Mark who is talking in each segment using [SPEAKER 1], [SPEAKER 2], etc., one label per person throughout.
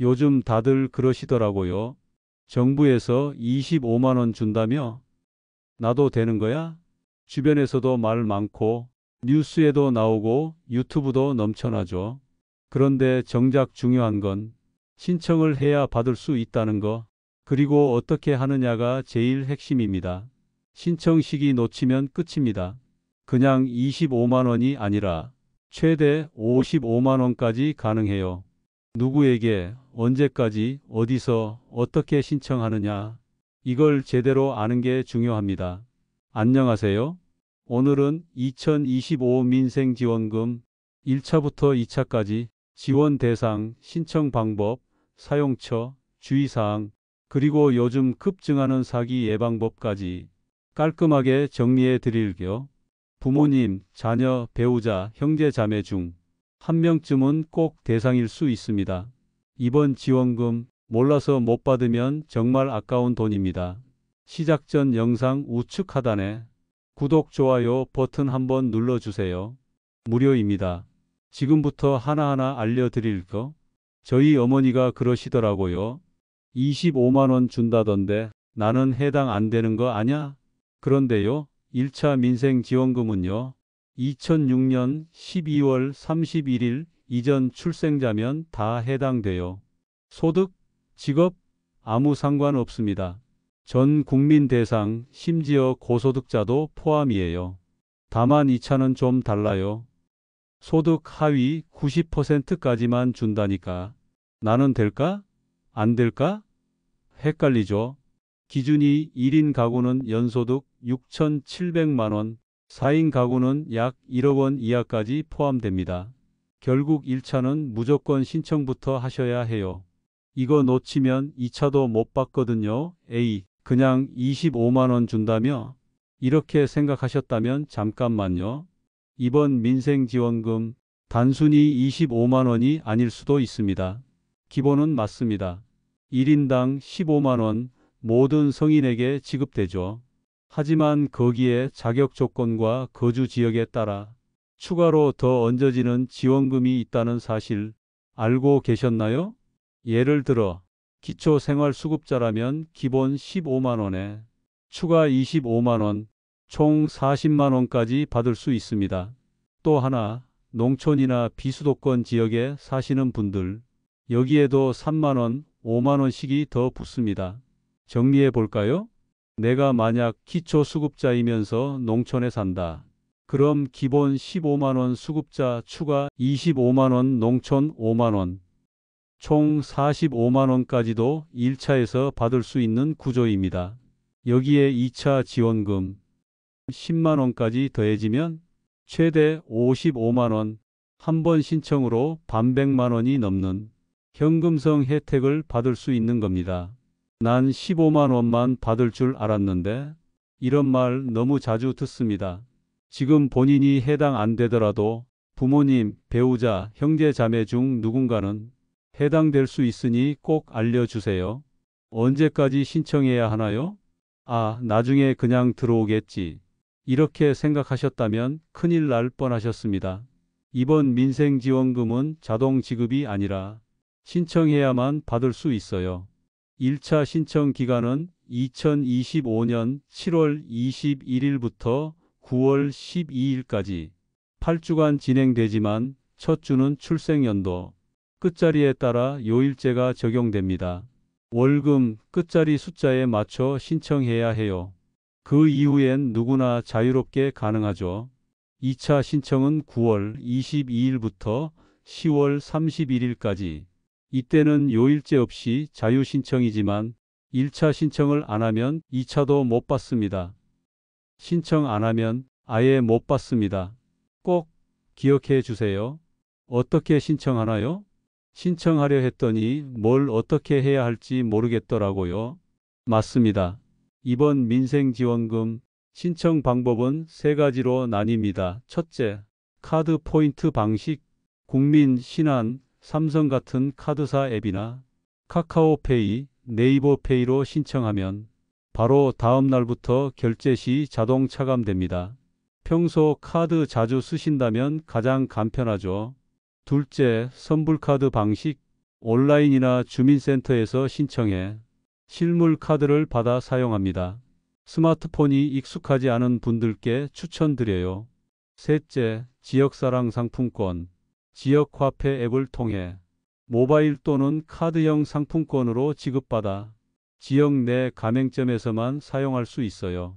[SPEAKER 1] 요즘 다들 그러시더라고요. 정부에서 25만 원 준다며? 나도 되는 거야? 주변에서도 말 많고 뉴스에도 나오고 유튜브도 넘쳐나죠. 그런데 정작 중요한 건 신청을 해야 받을 수 있다는 거, 그리고 어떻게 하느냐가 제일 핵심입니다. 신청 시기 놓치면 끝입니다. 그냥 25만 원이 아니라 최대 55만 원까지 가능해요. 누구에게, 언제까지, 어디서, 어떻게 신청하느냐. 이걸 제대로 아는 게 중요합니다. 안녕하세요. 오늘은 2025 민생지원금 1차부터 2차까지 지원 대상, 신청 방법, 사용처, 주의사항, 그리고 요즘 급증하는 사기 예방법까지 깔끔하게 정리해 드릴게요. 부모님, 자녀, 배우자, 형제, 자매 중 한 명쯤은 꼭 대상일 수 있습니다. 이번 지원금 몰라서 못 받으면 정말 아까운 돈입니다. 시작 전 영상 우측 하단에 구독, 좋아요 버튼 한번 눌러주세요. 무료입니다. 지금부터 하나하나 알려드릴 거. 저희 어머니가 그러시더라고요. 25만 원 준다던데 나는 해당 안 되는 거 아냐? 그런데요, 1차 민생지원금은요, 2006년 12월 31일 이전 출생자면 다 해당돼요. 소득, 직업, 아무 상관없습니다. 전 국민 대상, 심지어 고소득자도 포함이에요. 다만 2차는 좀 달라요. 소득 하위 90%까지만 준다니까. 나는 될까? 안 될까? 헷갈리죠? 기준이 1인 가구는 연소득 6,700만 원, 4인 가구는 약 1억 원 이하까지 포함됩니다. 결국 1차는 무조건 신청부터 하셔야 해요. 이거 놓치면 2차도 못 받거든요. 에이, 그냥 25만 원 준다며? 이렇게 생각하셨다면 잠깐만요. 이번 민생지원금 단순히 25만 원이 아닐 수도 있습니다. 기본은 맞습니다. 1인당 15만 원 모든 성인에게 지급되죠. 하지만 거기에 자격 조건과 거주 지역에 따라 추가로 더 얹어지는 지원금이 있다는 사실 알고 계셨나요? 예를 들어 기초생활수급자라면 기본 15만 원에 추가 25만 원, 총 40만 원까지 받을 수 있습니다. 또 하나, 농촌이나 비수도권 지역에 사시는 분들, 여기에도 3만 원, 5만 원씩이 더 붙습니다. 정리해 볼까요? 내가 만약 기초수급자이면서 농촌에 산다. 그럼 기본 15만 원 수급자 추가 25만 원, 농촌 5만 원, 총 45만 원까지도 1차에서 받을 수 있는 구조입니다. 여기에 2차 지원금 10만 원까지 더해지면 최대 55만 원, 한 번 신청으로 반백만 원이 넘는 현금성 혜택을 받을 수 있는 겁니다. 난 15만 원만 받을 줄 알았는데, 이런 말 너무 자주 듣습니다. 지금 본인이 해당 안 되더라도 부모님, 배우자, 형제, 자매 중 누군가는 해당될 수 있으니 꼭 알려주세요. 언제까지 신청해야 하나요? 아, 나중에 그냥 들어오겠지. 이렇게 생각하셨다면 큰일 날 뻔하셨습니다. 이번 민생지원금은 자동 지급이 아니라 신청해야만 받을 수 있어요. 1차 신청 기간은 2025년 7월 21일부터 9월 12일까지 8주간 진행되지만 첫 주는 출생연도 끝자리에 따라 요일제가 적용됩니다. 월금 끝자리 숫자에 맞춰 신청해야 해요. 그 이후엔 누구나 자유롭게 가능하죠. 2차 신청은 9월 22일부터 10월 31일까지. 이때는 요일제 없이 자유 신청이지만 1차 신청을 안 하면 2차도 못 받습니다. 신청 안 하면 아예 못 받습니다. 꼭 기억해 주세요. 어떻게 신청하나요? 신청하려 했더니 뭘 어떻게 해야 할지 모르겠더라고요. 맞습니다. 이번 민생지원금 신청 방법은 세 가지로 나뉩니다. 첫째, 카드 포인트 방식, 국민, 신한, 삼성 같은 카드사 앱이나 카카오페이, 네이버페이로 신청하면 바로 다음 날부터 결제 시 자동 차감됩니다. 평소 카드 자주 쓰신다면 가장 간편하죠. 둘째, 선불카드 방식, 온라인이나 주민센터에서 신청해 실물 카드를 받아 사용합니다. 스마트폰이 익숙하지 않은 분들께 추천드려요. 셋째, 지역사랑 상품권. 지역화폐 앱을 통해 모바일 또는 카드형 상품권으로 지급받아 지역 내 가맹점에서만 사용할 수 있어요.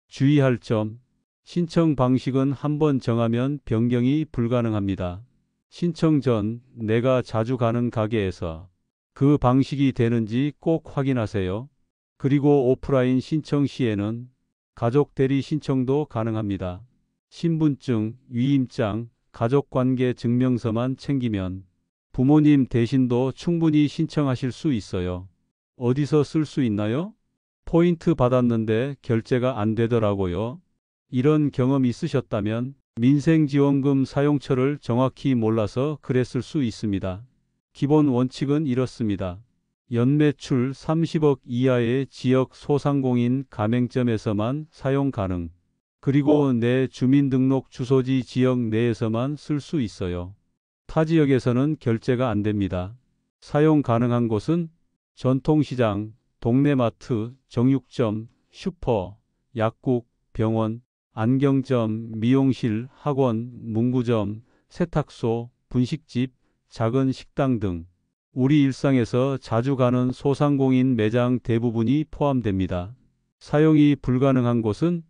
[SPEAKER 1] 주의할 점. 신청 방식은 한번 정하면 변경이 불가능합니다. 신청 전 내가 자주 가는 가게에서 그 방식이 되는지 꼭 확인하세요. 그리고 오프라인 신청 시에는 가족 대리 신청도 가능합니다. 신분증, 위임장, 가족관계 증명서만 챙기면 부모님 대신도 충분히 신청하실 수 있어요. 어디서 쓸 수 있나요? 포인트 받았는데 결제가 안 되더라고요. 이런 경험 있으셨다면 민생지원금 사용처를 정확히 몰라서 그랬을 수 있습니다. 기본 원칙은 이렇습니다. 연매출 30억 이하의 지역 소상공인 가맹점에서만 사용 가능. 그리고 내 주민등록 주소지 지역 내에서만 쓸 수 있어요. 타 지역에서는 결제가 안 됩니다. 사용 가능한 곳은 전통시장, 동네마트, 정육점, 슈퍼, 약국, 병원, 안경점, 미용실, 학원, 문구점, 세탁소, 분식집, 작은 식당 등 우리 일상에서 자주 가는 소상공인 매장 대부분이 포함됩니다. 사용이 불가능한 곳은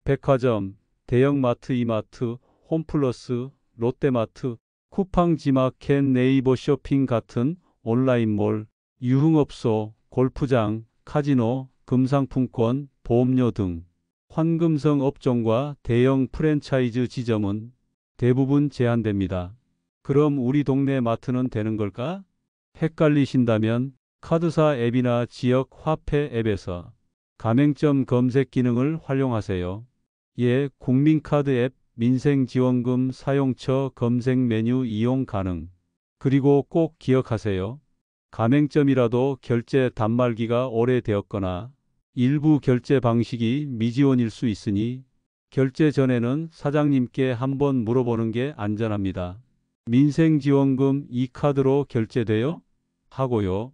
[SPEAKER 1] 백화점, 대형마트, 이마트, 홈플러스, 롯데마트, 쿠팡지마켓, 네이버 쇼핑 같은 온라인몰, 유흥업소, 골프장, 카지노, 금상품권, 보험료 등 환금성 업종과 대형 프랜차이즈 지점은 대부분 제한됩니다. 그럼 우리 동네 마트는 되는 걸까? 헷갈리신다면 카드사 앱이나 지역 화폐 앱에서 가맹점 검색 기능을 활용하세요. 예, 국민카드 앱 민생지원금 사용처 검색 메뉴 이용 가능. 그리고 꼭 기억하세요. 가맹점이라도 결제 단말기가 오래되었거나 일부 결제 방식이 미지원일 수 있으니 결제 전에는 사장님께 한번 물어보는 게 안전합니다. 민생지원금 이 카드로 결제돼요? 하고요.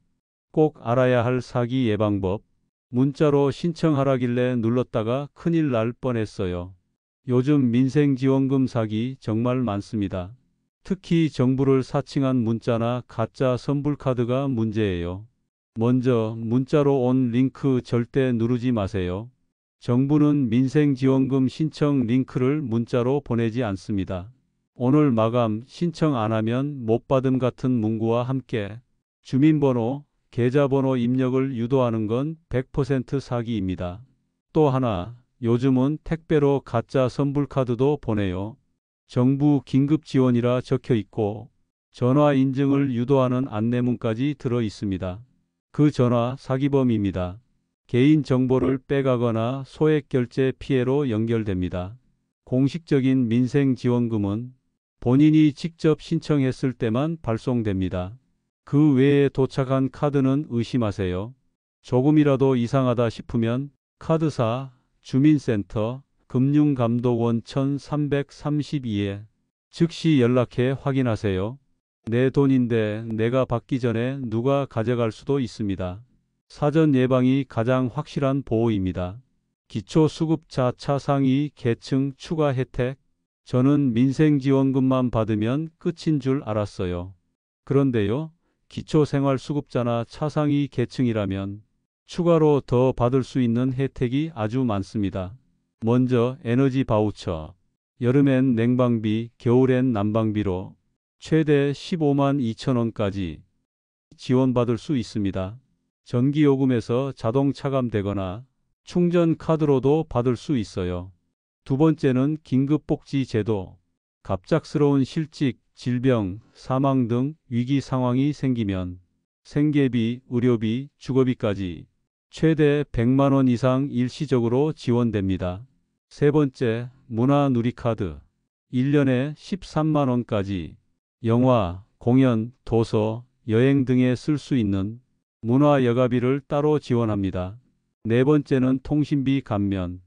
[SPEAKER 1] 꼭 알아야 할 사기 예방법. 문자로 신청하라길래 눌렀다가 큰일 날 뻔했어요. 요즘 민생지원금 사기 정말 많습니다. 특히 정부를 사칭한 문자나 가짜 선불카드가 문제예요. 먼저 문자로 온 링크 절대 누르지 마세요. 정부는 민생지원금 신청 링크를 문자로 보내지 않습니다. 오늘 마감 신청 안 하면 못 받음 같은 문구와 함께 주민번호, 계좌번호 입력을 유도하는 건 100% 사기입니다. 또 하나, 요즘은 택배로 가짜 선불카드도 보내요. 정부 긴급지원이라 적혀 있고 전화 인증을 유도하는 안내문까지 들어 있습니다. 그 전화 사기범입니다. 개인 정보를 빼가거나 소액 결제 피해로 연결됩니다. 공식적인 민생지원금은 본인이 직접 신청했을 때만 발송됩니다. 그 외에 도착한 카드는 의심하세요. 조금이라도 이상하다 싶으면 카드사, 주민센터, 금융감독원 1332에 즉시 연락해 확인하세요. 내 돈인데 내가 받기 전에 누가 가져갈 수도 있습니다. 사전 예방이 가장 확실한 보호입니다. 기초수급자 차상위 계층 추가 혜택. 저는 민생지원금만 받으면 끝인 줄 알았어요. 그런데요, 기초생활수급자나 차상위 계층이라면 추가로 더 받을 수 있는 혜택이 아주 많습니다. 먼저 에너지 바우처. 여름엔 냉방비, 겨울엔 난방비로 최대 15만 2천 원까지 지원받을 수 있습니다. 전기요금에서 자동 차감되거나 충전 카드로도 받을 수 있어요. 두 번째는 긴급복지 제도. 갑작스러운 실직, 질병, 사망 등 위기 상황이 생기면 생계비, 의료비, 주거비까지 최대 100만 원 이상 일시적으로 지원됩니다. 세 번째, 문화누리카드. 1년에 13만 원까지 영화, 공연, 도서, 여행 등에 쓸 수 있는 문화여가비를 따로 지원합니다. 네 번째는 통신비 감면.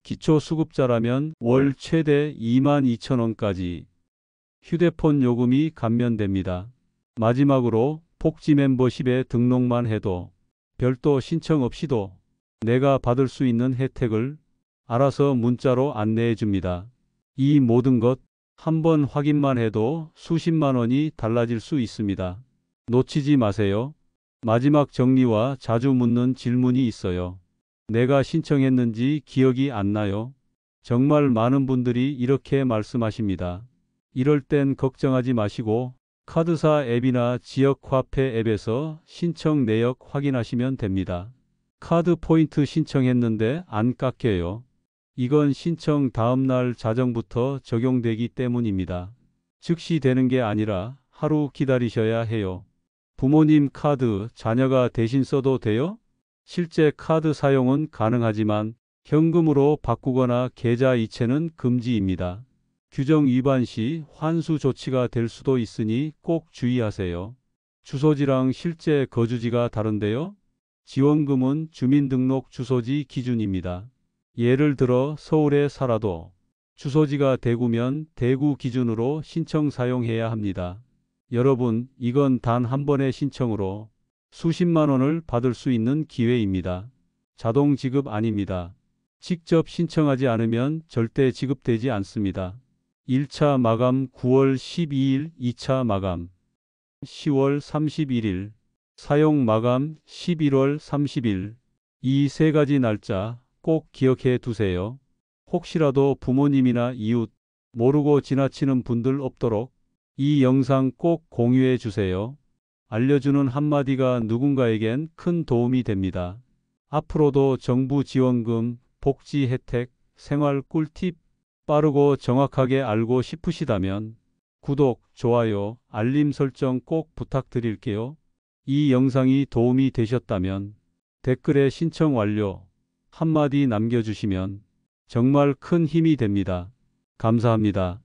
[SPEAKER 1] 기초수급자라면 월 최대 2만 2천 원까지 휴대폰 요금이 감면됩니다. 마지막으로 복지 멤버십에 등록만 해도 별도 신청 없이도 내가 받을 수 있는 혜택을 알아서 문자로 안내해 줍니다. 이 모든 것 한번 확인만 해도 수십만 원이 달라질 수 있습니다. 놓치지 마세요. 마지막 정리와 자주 묻는 질문이 있어요. 내가 신청했는지 기억이 안 나요? 정말 많은 분들이 이렇게 말씀하십니다. 이럴 땐 걱정하지 마시고 카드사 앱이나 지역화폐 앱에서 신청 내역 확인하시면 됩니다. 카드 포인트 신청했는데 안 깎여요. 이건 신청 다음날 자정부터 적용되기 때문입니다. 즉시 되는 게 아니라 하루 기다리셔야 해요. 부모님 카드 자녀가 대신 써도 돼요? 실제 카드 사용은 가능하지만 현금으로 바꾸거나 계좌 이체는 금지입니다. 규정 위반 시 환수 조치가 될 수도 있으니 꼭 주의하세요. 주소지랑 실제 거주지가 다른데요? 지원금은 주민등록 주소지 기준입니다. 예를 들어 서울에 살아도 주소지가 대구면 대구 기준으로 신청 사용해야 합니다. 여러분, 이건 단 한 번의 신청으로 수십만 원을 받을 수 있는 기회입니다. 자동 지급 아닙니다. 직접 신청하지 않으면 절대 지급되지 않습니다. 1차 마감 9월 12일, 2차 마감 10월 31일, 사용 마감 11월 30일. 이 세 가지 날짜 꼭 기억해 두세요. 혹시라도 부모님이나 이웃, 모르고 지나치는 분들 없도록 이 영상 꼭 공유해 주세요. 알려주는 한마디가 누군가에겐 큰 도움이 됩니다. 앞으로도 정부 지원금, 복지 혜택, 생활 꿀팁 빠르고 정확하게 알고 싶으시다면 구독, 좋아요, 알림 설정 꼭 부탁드릴게요. 이 영상이 도움이 되셨다면 댓글에 신청 완료 한마디 남겨주시면 정말 큰 힘이 됩니다. 감사합니다.